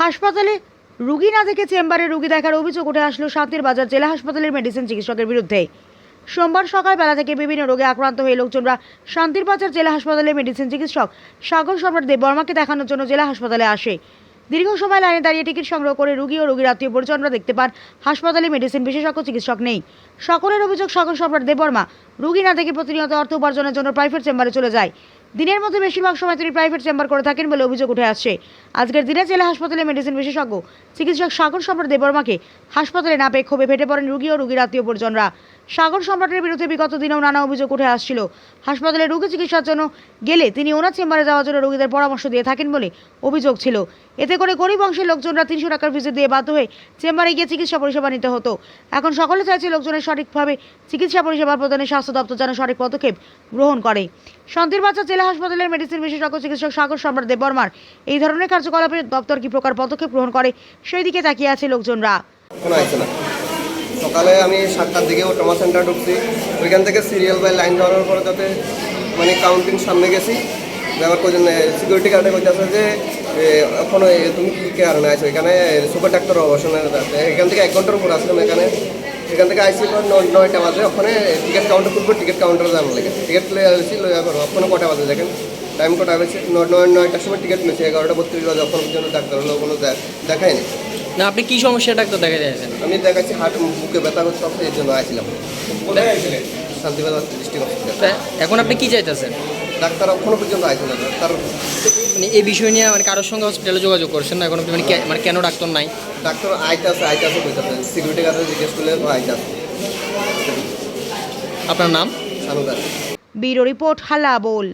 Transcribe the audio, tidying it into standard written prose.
হাসপাতালে রুগী না দেখে চেম্বারে রুগী দেখার অভিযোগ উঠে আসলো শান্তির বাজার জেলা হাসপাতালের মেডিসিন চিকিৎসকের বিরুদ্ধে। সোমবার সকালবেলা থেকে বিভিন্ন রোগে আক্রান্ত হয়ে লোকজনরা শান্তির বাজার জেলা হাসপাতালে মেডিসিন চিকিৎসক সাগর সম্রাট দেববর্মাকে দেখানোর জন্য জেলা হাসপাতালে আসে। দীর্ঘ সময় লাইনে দাঁড়িয়ে টিকিট সংগ্রহ করে রুগী ও রোগীর আত্মীয় পরিজনরা দেখতে পান হাসপাতালে মেডিসিন বিশেষজ্ঞ চিকিৎসক নেই। সকলের অভিযোগ সাগর সম্রাট দেববর্মা রুগী না দেখে প্রতিনিয়ত অর্থ উপার্জনের জন্য প্রাইভেট চেম্বারে চলে যায়। দিনের মধ্যে বেশিরভাগ সময় তিনি প্রাইভেট চেম্বার করে থাকেন বলে অভিযোগ উঠে আসছে। আজকের দিনে জেলা হাসপাতালে মেডিসিন বিশেষজ্ঞ চিকিৎসক সাগর সম্রাট দেববর্মাকে হাসপাতালে না পেয়ে ক্ষোভে ফেটে পড়েন রুগী ও রোগীর আত্মীয় পরিজনরা। সাগর সম্রাটের বিরুদ্ধে বিগত দিনেও নানা অভিযোগ উঠে আসছিল। হাসপাতালে রোগী চিকিৎসার জন্য গেলে তিনি ওনার চেম্বারে যাওয়ার জন্য রোগীদের পরামর্শ দিয়ে থাকেন বলে অভিযোগ ছিল। এতে করে গরিব অংশের লোকজনরা 300 টাকার ভিজিট দিয়ে বাধ্য হয়ে চেম্বারে গিয়ে চিকিৎসা পরিষেবা নিতে হতো। এখন সকলে চাইছে লোকজনের সঠিকভাবে চিকিৎসা পরিষেবা প্রদানে স্বাস্থ্য দপ্তর যেন সঠিক পদক্ষেপ গ্রহণ করে। শান্তির বাজার জেলা হাসপাতালের মেডিসিন বিশেষজ্ঞ চিকিৎসক সাগর সম্রাট দেববর্মার এই ধরনের কার্যকলাপে দপ্তর কি প্রকার পদক্ষেপ গ্রহণ করে সেই দিকে তাকিয়ে আছে লোকজনরা। সকালে আমি 7টার দিকে ট্রমা সেন্টার ঢুকছি, ওইখান থেকে সিরিয়াল বাই লাইন ধরার পরে যাতে মানে কাউন্টিং সামনে গেছি যাওয়ার পর্যন্ত সিকিউরিটি গার্ডে বলতেছে যে এখনো তুমি কী কারণে আছো এখানে সুপার ডাক্তার অবসরের এখান থেকে 1 ঘন্টার উপর আসলাম এখান থেকে আইসি 9টা বাজে ওখানে টিকিট কাউন্টার খুলবো, টিকিট কাউন্টারে যাবো লাগে টিকিট আসছি লইয়া করো ওখানে কটা বাজে দেখেন টাইম কটা হয়েছে 9টার সময় টিকিট নিয়েছি 11টা 32 বাজে ওখানে পর্যন্ত ডাক্তার হলো কোনো দেখায়নি। না আপনি কি সমস্যা ডাক্তার দেখা যাচ্ছেন? আমি দেখাচ্ছি হাট বুকে ব্যথা করতে এই জন্য আসছিলাম শান্তিবাজার ডিস্ট্রিক্ট হসপিটাল। এখন আপনি কি চাইতেছেন? ডাক্তার এখনো পর্যন্ত আসছিল না, তার মানে এই বিষয় নিয়ে মানে কারোর সঙ্গে হসপিটালে যোগাযোগ করছেন না এখন? মানে কেন ডাক্তার নাই? ডাক্তার আইতাছে বলতেছে সিকিউরিটি গার্ডে জিজ্ঞেস করলে আইতাছে। আপনার নাম? সানুদার। ব্যুরো রিপোর্ট হাল্লা বোল।